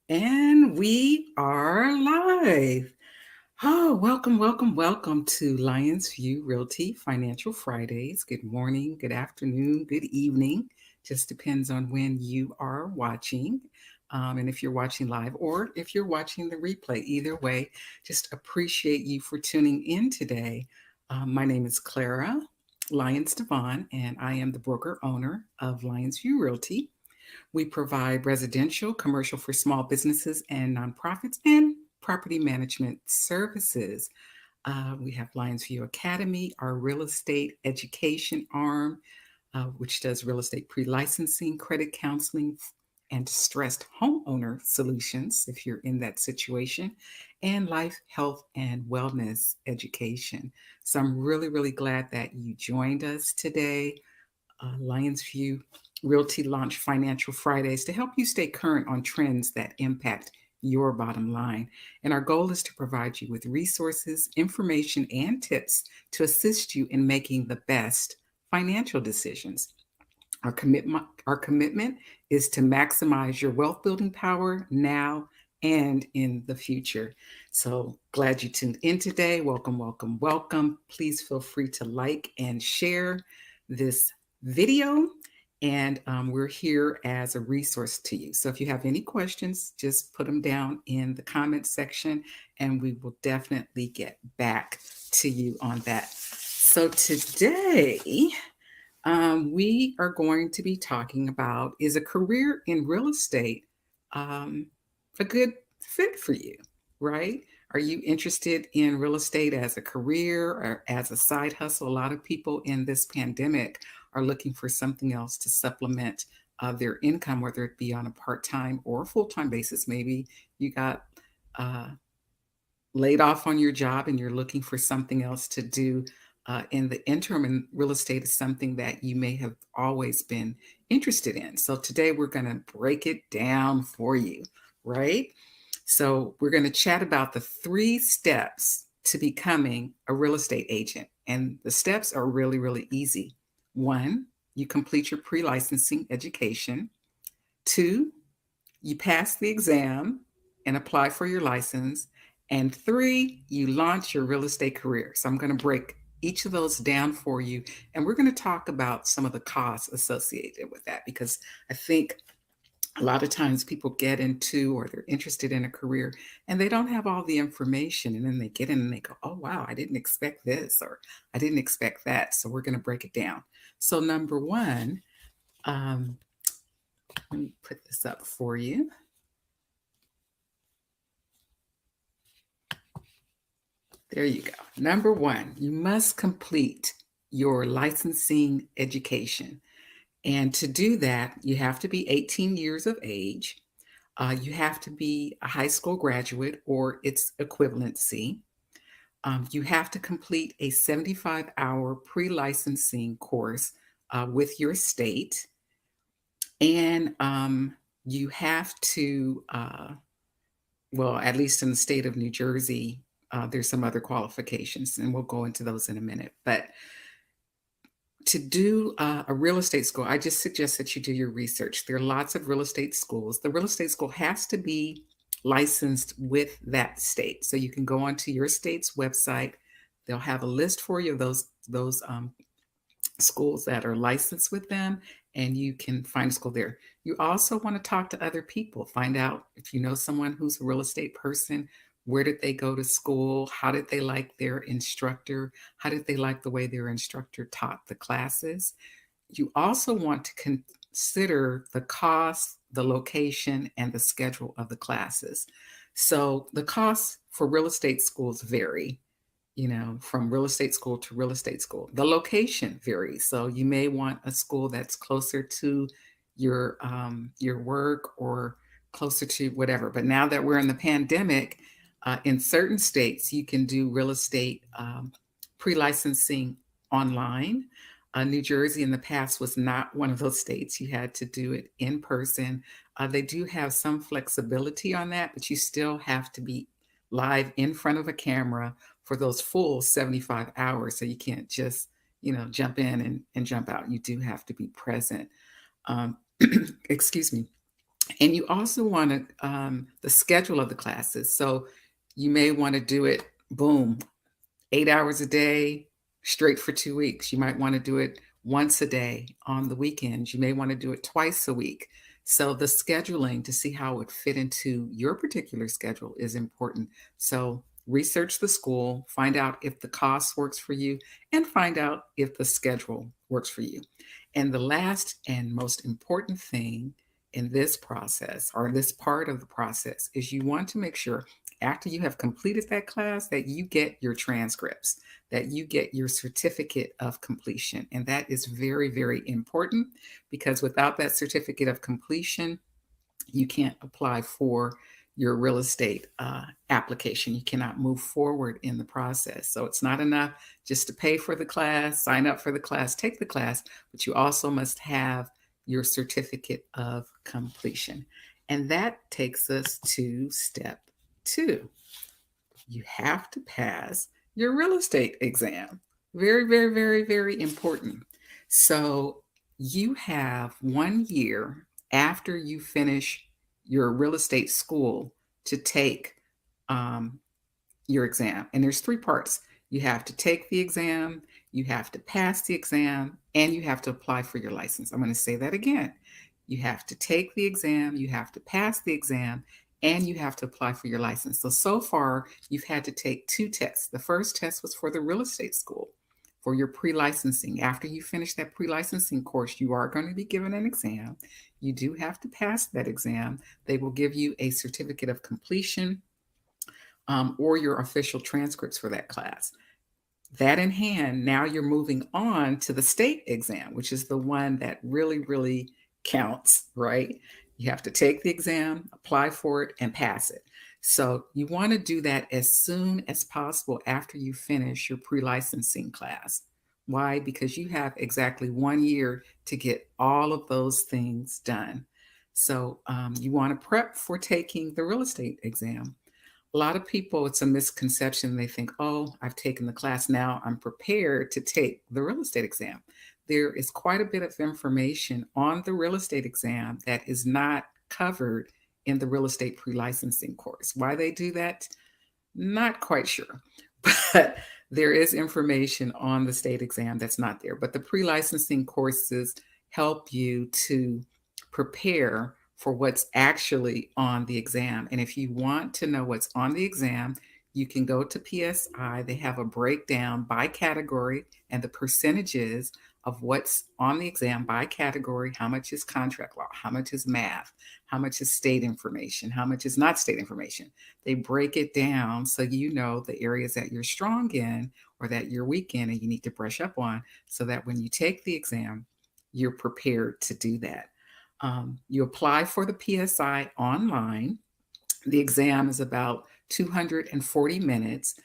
And we are live. Oh, welcome to Lyonsview Realty Financial Fridays. Good morning, good afternoon, good evening. Just depends on when you are watching. And if you're watching live or if you're watching the replay, either way, just appreciate you for tuning in today. My name is Clara Lyons-DeVaughn, and I am the broker owner of Lyonsview Realty. We provide residential, commercial for small businesses and nonprofits, and property management services. We have Lyonsview Academy, our real estate education arm, which does real estate pre licensing, credit counseling, and distressed homeowner solutions if you're in that situation, and life, health, and wellness education. So I'm really glad that you joined us today. Lyonsview Realty launched Financial Fridays to help you stay current on trends that impact your bottom line. And our goal is to provide you with resources, information, and tips to assist you in making the best financial decisions. Our commitment is to maximize your wealth building power now and in the future. So glad you tuned in today. Welcome. Please feel free to like and share this video. And we're here as a resource to you. So if you have any questions, just put them down in the comment section and we will definitely get back to you on that. So today, we are going to be talking about, is a career in real estate um, a good fit for you, right? Are you interested in real estate as a career or as a side hustle? A lot of people in this pandemic are looking for something else to supplement their income, whether it be on a part time or full time basis. Maybe you got uh, laid off on your job and you're looking for something else to do in the interim, and real estate is something that you may have always been interested in. So today we're going to break it down for you, right? So we're going to chat about the 3 steps to becoming a real estate agent. And the steps are really easy. 1, you complete your pre-licensing education. 2, you pass the exam and apply for your license. And 3, you launch your real estate career. So I'm going to break each of those down for you. And we're going to talk about some of the costs associated with that, because I think a lot of times people get into or they're interested in a career and they don't have all the information. And then they get in and they go, oh, wow, I didn't expect this or I didn't expect that. So we're going to break it down. So, number 1, um, let me put this up for you. There you go. Number 1, you must complete your licensing education. And to do that, you have to be 18 years of age. You have to be a high school graduate or its equivalency. You have to complete a 75-hour pre licensing course with your state. And you have to, well, at least in the state of New Jersey, there's some other qualifications, and we'll go into those in a minute. But to do a real estate school, I just suggest that you do your research. There are lots of real estate schools. The real estate school has to be licensed with that state. So you can go onto your state's website. They'll have a list for you of those schools that are licensed with them, and you can find a school there. You also want to talk to other people, find out if you know someone who's a real estate person. Where did they go to school? How did they like their instructor? How did they like the way their instructor taught the classes? You also want to consider the cost, the location, and the schedule of the classes. So the costs for real estate schools vary, from real estate school to real estate school. The location varies. So you may want a school that's closer to your work or closer to whatever. But now that we're in the pandemic, in certain states, you can do real estate pre-licensing online. New Jersey in the past was not one of those states. You had to do it in person. They do have some flexibility on that, but you still have to be live in front of a camera for those full 75 hours. So you can't just, jump in and jump out. You do have to be present. Um, excuse me. And you also want to the schedule of the classes. So you may want to do it, boom, 8 hours a day, straight for 2 weeks. You might want to do it once a day on the weekends. You may want to do it twice a week. So the scheduling to see how it would fit into your particular schedule is important. So research the school, find out if the cost works for you, and find out if the schedule works for you. And the last and most important thing in this process, or this part of the process, is you want to make sure after you have completed that class that you get your transcripts, that you get your certificate of completion. And that is very, very important, because without that certificate of completion, you can't apply for your real estate application. You cannot move forward in the process. So it's not enough just to pay for the class, sign up for the class, take the class, but you also must have your certificate of completion. And that takes us to step two. You have to pass your real estate exam. Very, very, very, very important. So you have 1 year after you finish your real estate school to take um, your exam. And there's three parts. You have to take the exam, you have to pass the exam, and you have to apply for your license. I'm going to say that again. You have to take the exam, you have to pass the exam, and you have to apply for your license. So far, you've had to take two tests. The first test was for the real estate school for your pre-licensing. After you finish that pre-licensing course, you are going to be given an exam. You do have to pass that exam. They will give you a certificate of completion, or your official transcripts for that class. That in hand, now you're moving on to the state exam, which is the one that really, really counts, right? You have to take the exam, apply for it, and pass it. So you want to do that as soon as possible after you finish your pre-licensing class. Why? Because you have exactly 1 year to get all of those things done. So you want to prep for taking the real estate exam. A lot of people, it's a misconception. They think, oh, I've taken the class. Now I'm prepared to take the real estate exam. There is quite a bit of information on the real estate exam that is not covered in the real estate pre-licensing course. Why they do that? Not quite sure. But there is information on the state exam that's not there. But the pre-licensing courses help you to prepare for what's actually on the exam. And if you want to know what's on the exam, you can go to PSI. They have a breakdown by category and the percentages of what's on the exam by category. How much is contract law? How much is math? How much is state information? How much is not state information? They break it down so you know the areas that you're strong in or that you're weak in and you need to brush up on, so that when you take the exam, you're prepared to do that. You apply for the PSI online. The exam is about 240 minutes.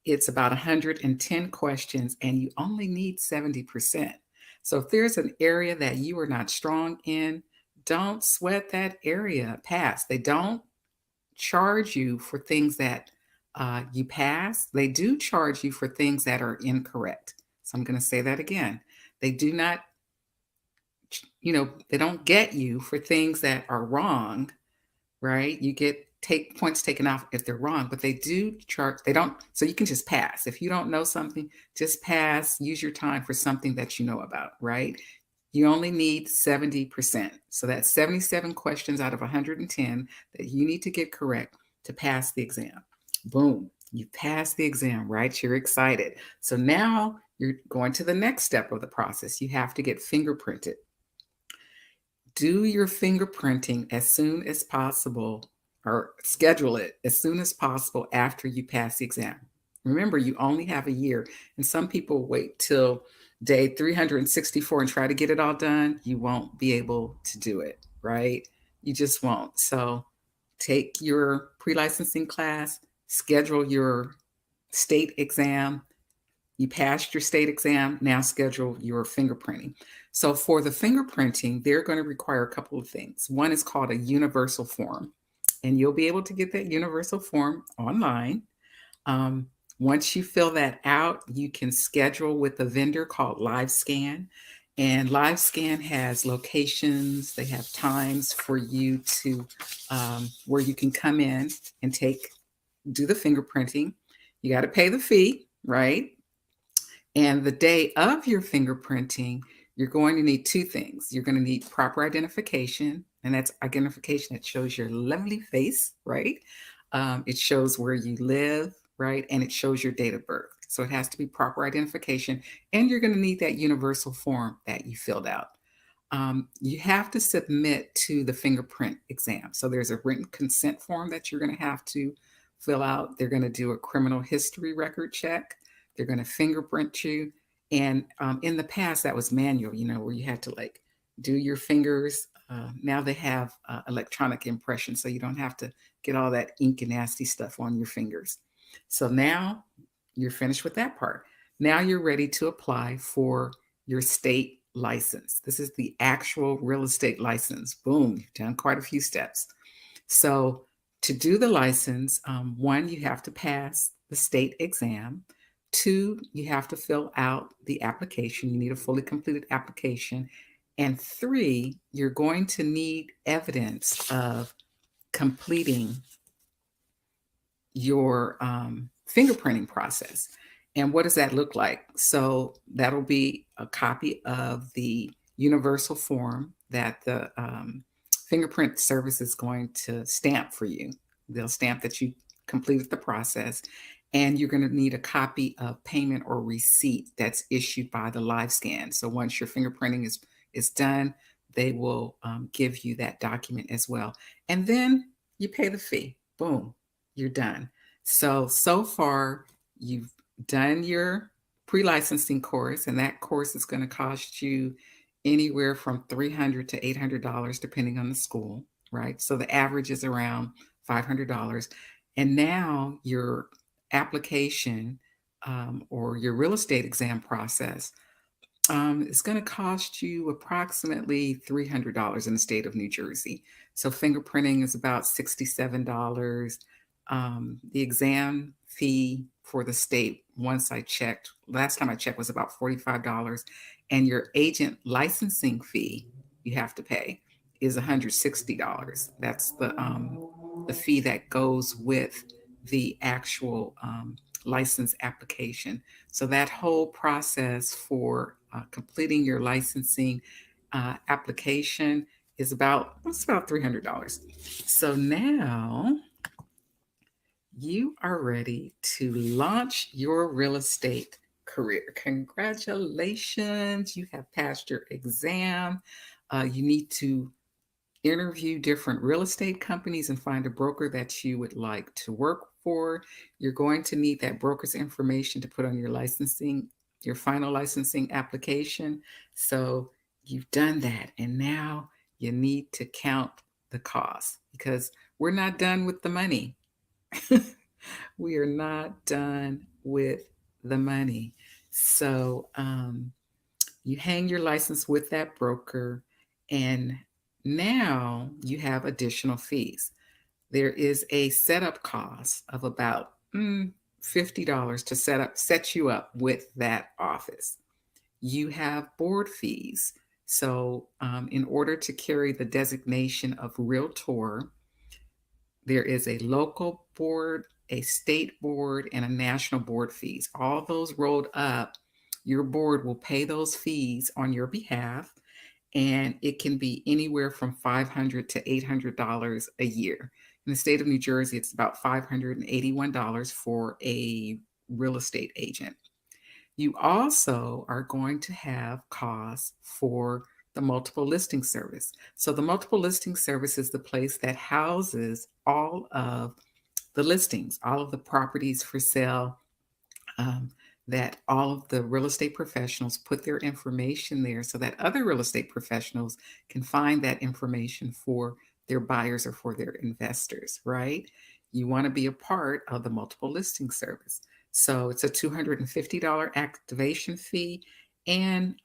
It's about 110 questions, and you only need 70%. So if there's an area that you are not strong in, don't sweat that area. Pass. They don't charge you for things that you pass. They do charge you for things that are incorrect. So I'm going to say that again. They do not, they don't get you for things that are wrong, right? You get take points taken off if they're wrong, but they do charge, they don't, so you can just pass. If you don't know something, just pass, use your time for something that you know about, right? You only need 70%. So that's 77 questions out of 110 that you need to get correct to pass the exam. Boom, you pass the exam, right? You're excited. So now you're going to the next step of the process. You have to get fingerprinted. Do your fingerprinting as soon as possible, or schedule it as soon as possible after you pass the exam. Remember, you only have a year, and some people wait till day 364 and try to get it all done. You won't be able to do it, right? You just won't. So take your pre-licensing class, schedule your state exam. You passed your state exam, now schedule your fingerprinting. So for the fingerprinting, they're going to require a couple of things. One is called a universal form, and you'll be able to get that universal form online. Once you fill that out, you can schedule with a vendor called LiveScan, And LiveScan has locations, they have times for you to where you can come in and do the fingerprinting. You got to pay the fee, right? And the day of your fingerprinting, you're going to need two things. You're going to need proper identification, and that's identification that shows your lovely face, right? It shows where you live, right? And it shows your date of birth. So it has to be proper identification. And you're going to need that universal form that you filled out. You have to submit to the fingerprint exam. So there's a written consent form that you're going to have to fill out. They're going to do a criminal history record check. They're going to fingerprint you. And in the past, that was manual, where you had to like do your fingers. Now they have electronic impression, so you don't have to get all that ink and nasty stuff on your fingers. So now you're finished with that part. Now you're ready to apply for your state license. This is the actual real estate license. Boom, you've done quite a few steps. So to do the license, one, you have to pass the state exam. Two, you have to fill out the application. You need a fully completed application. And three, you're going to need evidence of completing your fingerprinting process. And what does that look like? So that'll be a copy of the universal form that the fingerprint service is going to stamp for you. They'll stamp that you completed the process. And you're going to need a copy of payment or receipt that's issued by the LiveScan. So once your fingerprinting is done, they will give you that document as well. And then you pay the fee. Boom, you're done. So far, you've done your pre-licensing course, and that course is going to cost you anywhere from $300 to $800, depending on the school, right? So the average is around $500. And now your application or your real estate exam process is going to cost you approximately $300 in the state of New Jersey. So fingerprinting is about $67. The exam fee for the state, last time I checked, was about $45. And your agent licensing fee you have to pay is $160. That's the fee that goes with the actual license application. So that whole process for completing your licensing application is about $300. So now you are ready to launch your real estate career. Congratulations, you have passed your exam. You need to interview different real estate companies and find a broker that you would like to work for. You're going to need that broker's information to put on your final licensing application. So you've done that, and now you need to count the cost, because we're not done with the money. We are not done with the money. So you hang your license with that broker, and now you have additional fees. There is a setup cost of about $50 to set you up with that office. You have board fees. So in order to carry the designation of Realtor, there is a local board, a state board, and a national board fees. All those rolled up, your board will pay those fees on your behalf, and it can be anywhere from $500 to $800 a year. In the state of New Jersey, it's about $581 for a real estate agent. You also are going to have costs for the multiple listing service. So the multiple listing service is the place that houses all of the listings, all of the properties for sale, that all of the real estate professionals put their information there so that other real estate professionals can find that information for their buyers or for their investors, right? You want to be a part of the multiple listing service. So it's a $250 activation fee. And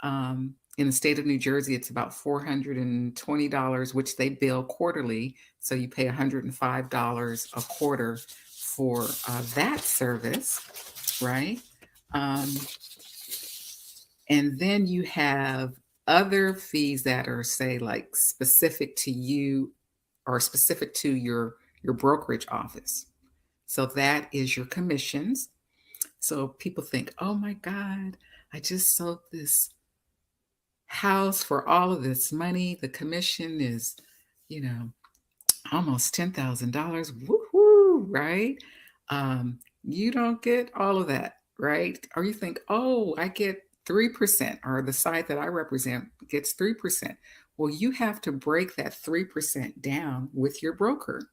in the state of New Jersey, it's about $420, which they bill quarterly. So you pay $105 a quarter for that service, right? And then you have other fees that are, say, like specific to you or specific to your brokerage office. So that is your commissions. So people think, oh my God, I just sold this house for all of this money. The commission is, you know, almost $10,000. Woohoo, right? You don't get all of that, right? Or you think, oh, I get 3%, or the side that I represent gets 3%. Well, you have to break that 3% down with your broker.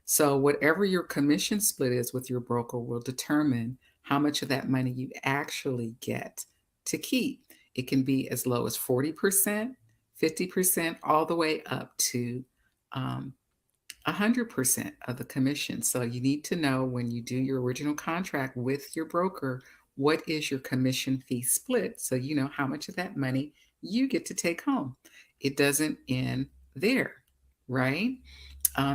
So, whatever your commission split is with your broker will determine how much of that money you actually get to keep. It can be as low as 40%, 50%, all the way up to um, 100% of the commission. So you need to know when you do your original contract with your broker, what is your commission fee split? So you know how much of that money you get to take home. It doesn't end there, right?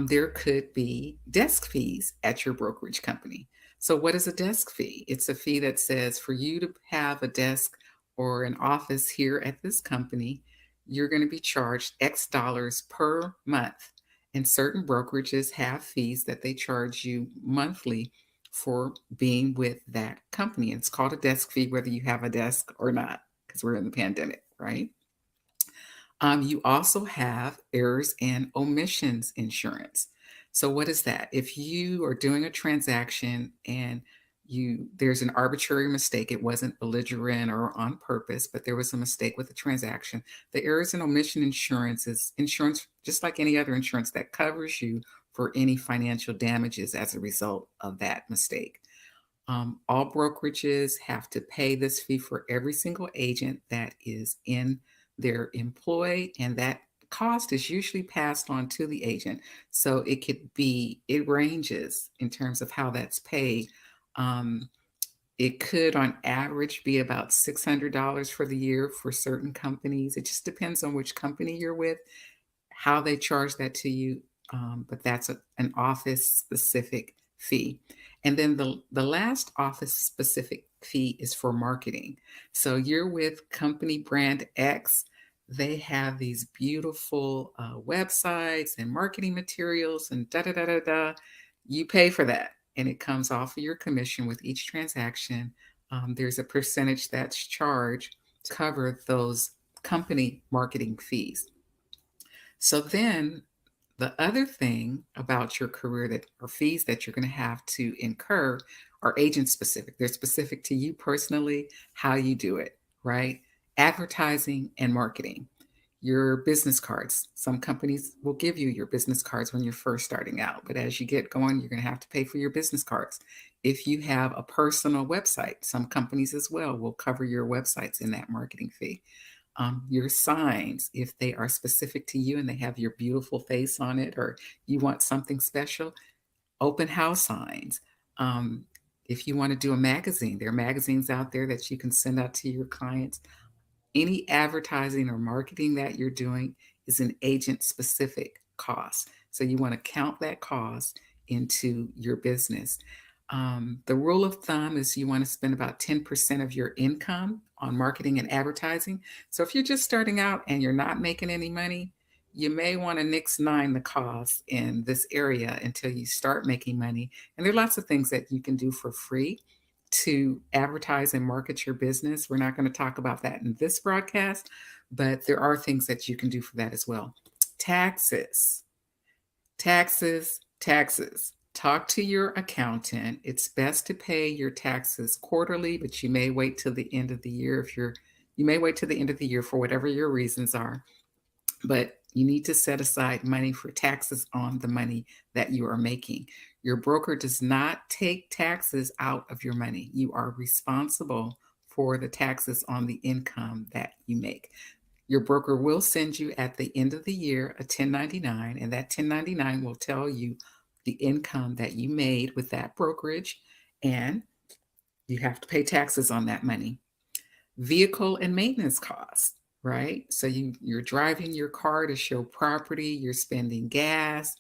There could be desk fees at your brokerage company. So, what is a desk fee? It's a fee that says for you to have a desk or an office here at this company, you're going to be charged X dollars per month. And certain brokerages have fees that they charge you monthly for being with that company. And it's called a desk fee, whether you have a desk or not, because we're in the pandemic, right? You also have errors and omissions insurance. So what is that? If you are doing a transaction and there's an arbitrary mistake, it wasn't belligerent or on purpose, but there was a mistake with the transaction. The errors and omission insurance is insurance just like any other insurance that covers you for any financial damages as a result of that mistake. All brokerages have to pay this fee for every single agent that is in their employ, and that cost is usually passed on to the agent. So it ranges in terms of how that's paid. Um, it could, on average, be about $600 for the year for certain companies. It just depends on which company you're with, how they charge that to you, but that's an office specific fee. And then the last office specific fee is for marketing. So you're with company brand X. They have these beautiful websites and marketing materials and da da da da da. You pay for that, and it comes off of your commission with each transaction. There's a percentage that's charged to cover those company marketing fees. So then the other thing about your career that or fees that you're going to have to incur are agent specific. They're specific to you personally, how you do it, right? Advertising and marketing. Your business cards. Some companies will give you your business cards when you're first starting out, but as you get going, you're going to have to pay for your business cards. If you have a personal website, some companies as well will cover your websites in that marketing fee. Your signs, if they are specific to you and they have your beautiful face on it, or you want something special, open house signs. Um, if you want to do a magazine, there are magazines out there that you can send out to your clients. Any advertising or marketing that you're doing is an agent specific cost. So you want to count that cost into your business. The rule of thumb is you want to spend about 10% of your income on marketing and advertising. So if you're just starting out and you're not making any money, you may want to nix nine the costs in this area until you start making money. And there are lots of things that you can do for free to advertise and market your business. We're not going to talk about that in this broadcast, but there are things that you can do for that as well. Taxes, taxes. Talk to your accountant. It's best to pay your taxes quarterly, but you may wait till the end of the year you may wait till the end of the year for whatever your reasons are, but you need to set aside money for taxes on the money that you are making. Your broker does not take taxes out of your money. You are responsible for the taxes on the income that you make. Your broker will send you at the end of the year a 1099, and that 1099 will tell you the income that you made with that brokerage, and you have to pay taxes on that money. Vehicle and maintenance costs, right? So you're driving your car to show property, you're spending gas,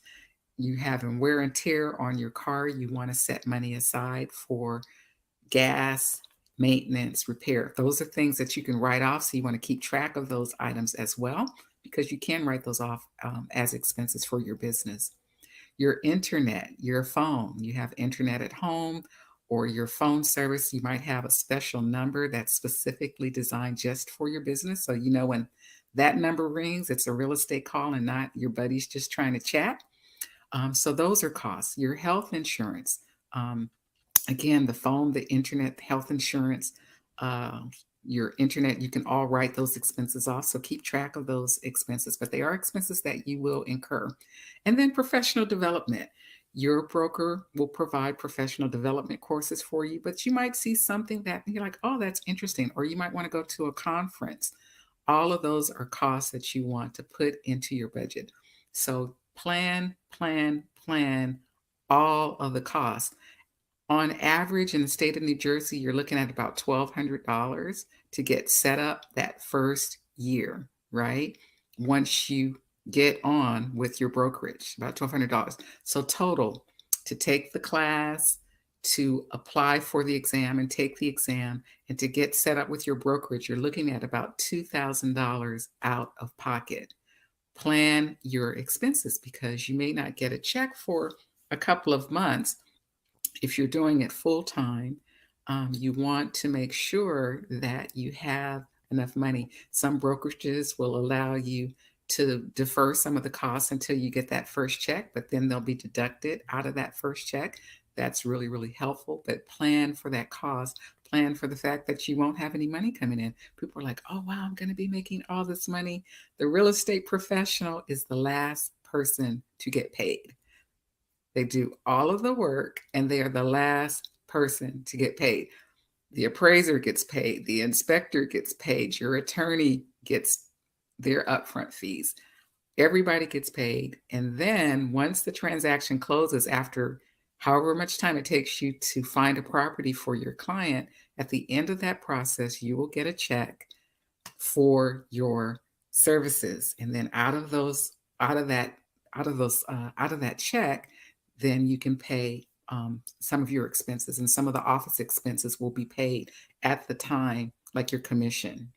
you having wear and tear on your car, you want to set money aside for gas maintenance, repair. Those are things that you can write off. So you want to keep track of those items as well, because you can write those off as expenses for your business. Your internet, your phone, you have internet at home or your phone service, you might have a special number that's specifically designed just for your business. So, when that number rings, it's a real estate call and not your buddies just trying to chat. So, those are costs. Your health insurance, um, again, the phone, the internet, health insurance, uh, your internet, you can all write those expenses off. So keep track of those expenses, but they are expenses that you will incur. And then professional development. Your broker will provide professional development courses for you, but you might see something that you're like, oh, that's interesting. Or you might want to go to a conference. All of those are costs that you want to put into your budget. So plan all of the costs. On average, in the state of New Jersey, you're looking at about $1,200 to get set up that first year, right? Once you get on with your brokerage, about $1,200. So total to take the class, to apply for the exam and take the exam, and to get set up with your brokerage, you're looking at about $2,000 out of pocket. Plan your expenses because you may not get a check for a couple of months. If you're doing it full time, you want to make sure that you have enough money. Some brokerages will allow you to defer some of the costs until you get that first check, but then they'll be deducted out of that first check. That's really, really helpful. But plan for that cost. Plan for the fact that you won't have any money coming in. People are like, oh, wow, I'm going to be making all this money. The real estate professional is the last person to get paid. They do all of the work and they are the last person to get paid. The appraiser gets paid, the inspector gets paid, your attorney gets their upfront fees. Everybody gets paid. And then once the transaction closes, after however much time it takes you to find a property for your client, at the end of that process, you will get a check for your services. And then out of that check, then you can pay some of your expenses, and some of the office expenses will be paid at the time, like your commission.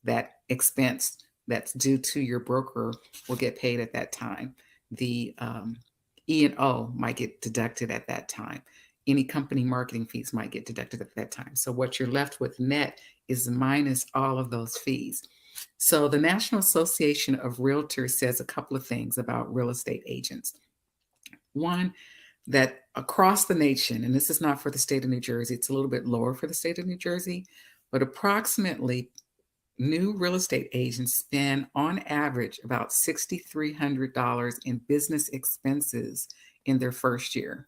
That expense that's due to your broker will get paid at that time. The E&O might get deducted at that time. Any company marketing fees might get deducted at that time. So what you're left with net is minus all of those fees. So the National Association of Realtors says a couple of things about real estate agents. One, that across the nation, and this is not for the state of New Jersey, it's a little bit lower for the state of New Jersey, but approximately new real estate agents spend on average about $6,300 in business expenses in their first year.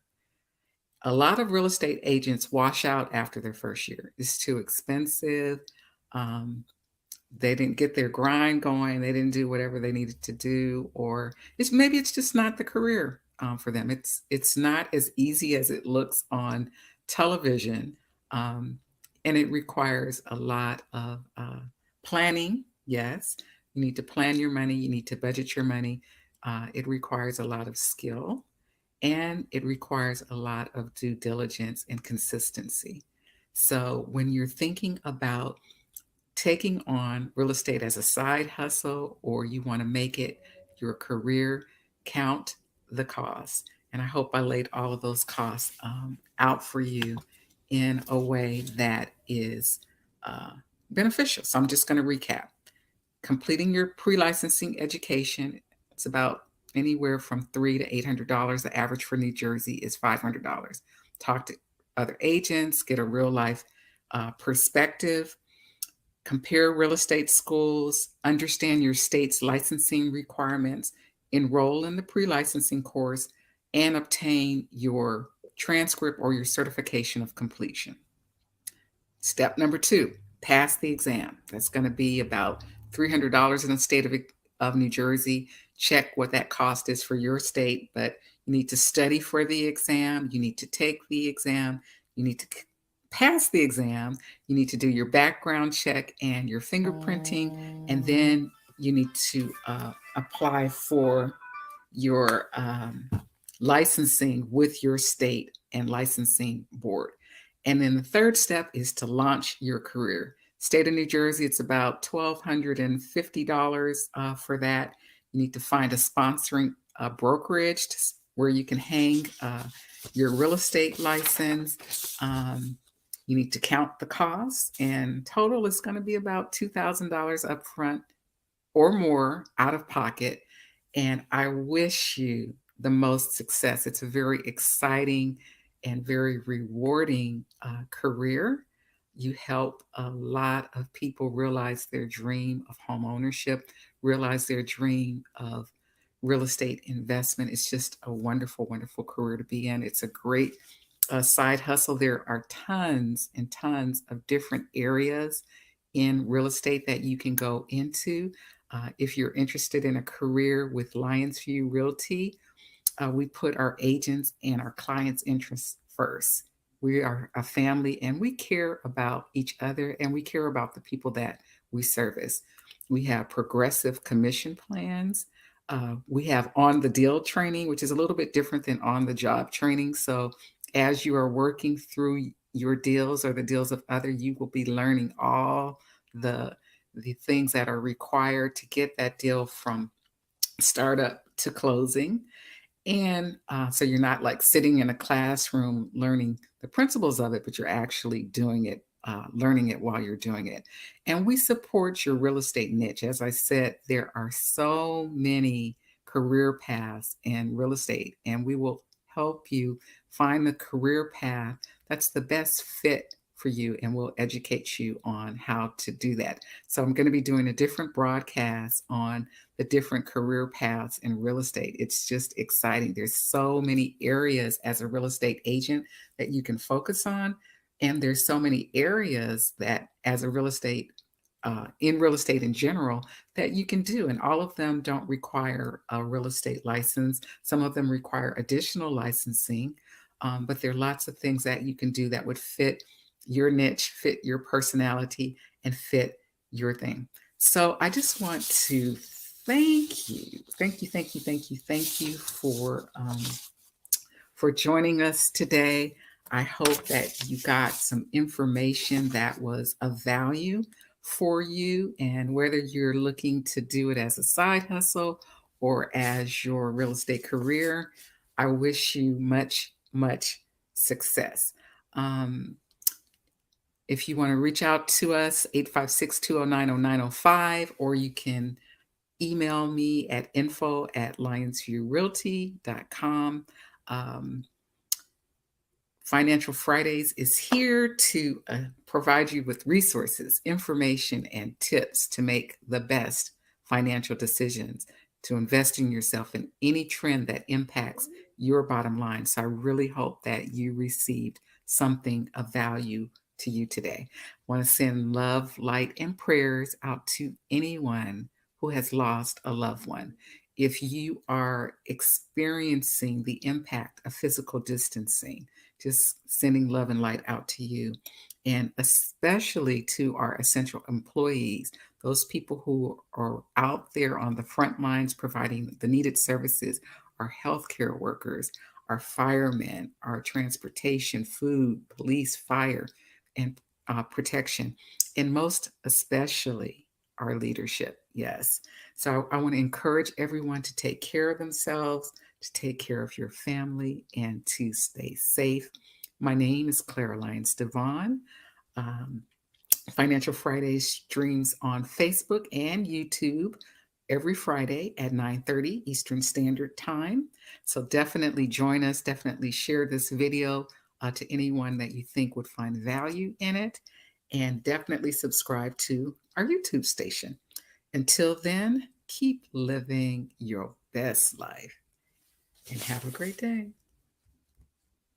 A lot of real estate agents wash out after their first year. It's too expensive. Um, they didn't get their grind going. They didn't do whatever they needed to do, or it's just not the career for them. It's not as easy as it looks on television, um, and it requires a lot of planning. Yes, you need to plan your money. You need to budget your money. It requires a lot of skill, and it requires a lot of due diligence and consistency. So when you're thinking about taking on real estate as a side hustle, or you want to make it your career, count the costs. And I hope I laid all of those costs out for you in a way that is uh, beneficial. So I'm just going to recap. Completing your pre-licensing education, it's about anywhere from $300 to $800. The average for New Jersey is $500. Talk to other agents, get a real life perspective. Compare real estate schools, understand your state's licensing requirements, enroll in the pre licensing course, and obtain your transcript or your certification of completion. Step number 2, pass the exam. That's going to be about $300 in the state of New Jersey. Check what that cost is for your state, but you need to study for the exam. You need to take the exam. You need to pass the exam. You need to do your background check and your fingerprinting, and then you need to apply for your licensing with your state and licensing board. And then the third step is to launch your career. State of New Jersey, it's about $1,250 for that. You need to find a sponsoring brokerage where you can hang your real estate license. You need to count the costs, and total is going to be about $2,000 upfront or more out of pocket. And I wish you the most success. It's a very exciting and very rewarding career. You help a lot of people realize their dream of home ownership, realize their dream of real estate investment. It's just a wonderful, wonderful career to be in. It's a great side hustle. There are tons and tons of different areas in real estate that you can go into. If you're interested in a career with Lyonsview Realty, we put our agents and our clients' interests first. We are a family and we care about each other and we care about the people that we service. We have progressive commission plans. We have on the deal training, which is a little bit different than on the job training. So, as you are working through your deals or the deals of other, you will be learning all the things that are required to get that deal from startup to closing. And so you're not like sitting in a classroom learning the principles of it, but you're actually doing it, learning it while you're doing it. And we support your real estate niche. As I said, there are so many career paths in real estate, and we will help you find the career path that's the best fit for you, and we'll educate you on how to do that. So I'm going to be doing a different broadcast on the different career paths in real estate. It's just exciting. There's so many areas as a real estate agent that you can focus on. And there's so many areas that as a real estate, in real estate in general, that you can do. And all of them don't require a real estate license. Some of them require additional licensing. But there are lots of things that you can do that would fit your niche, fit your personality, and fit your thing. So I just want to thank you, thank you for joining us today. I hope that you got some information that was of value for you, and whether you're looking to do it as a side hustle or as your real estate career, I wish you much, much success. Um, if you want to reach out to us, 856-209-0905, or you can email me at info@lyonsviewrealty.com. Financial Fridays is here to provide you with resources, information, and tips to make the best financial decisions, to invest in yourself in any trend that impacts your bottom line. So I really hope that you received something of value to you today. I want to send love, light, and prayers out to anyone who has lost a loved one. If you are experiencing the impact of physical distancing, just sending love and light out to you, and especially to our essential employees, those people who are out there on the front lines providing the needed services, our healthcare workers, our firemen, our transportation, food, police, fire, and protection, and most especially our leadership. Yes. So I want to encourage everyone to take care of themselves, to take care of your family, and to stay safe. My name is Clara Lyons-DeVaughn. Financial Fridays streams on Facebook and YouTube every Friday at 9:30 Eastern Standard Time. So definitely join us. Definitely share this video to anyone that you think would find value in it. And definitely subscribe to our YouTube station. Until then, keep living your best life and have a great day.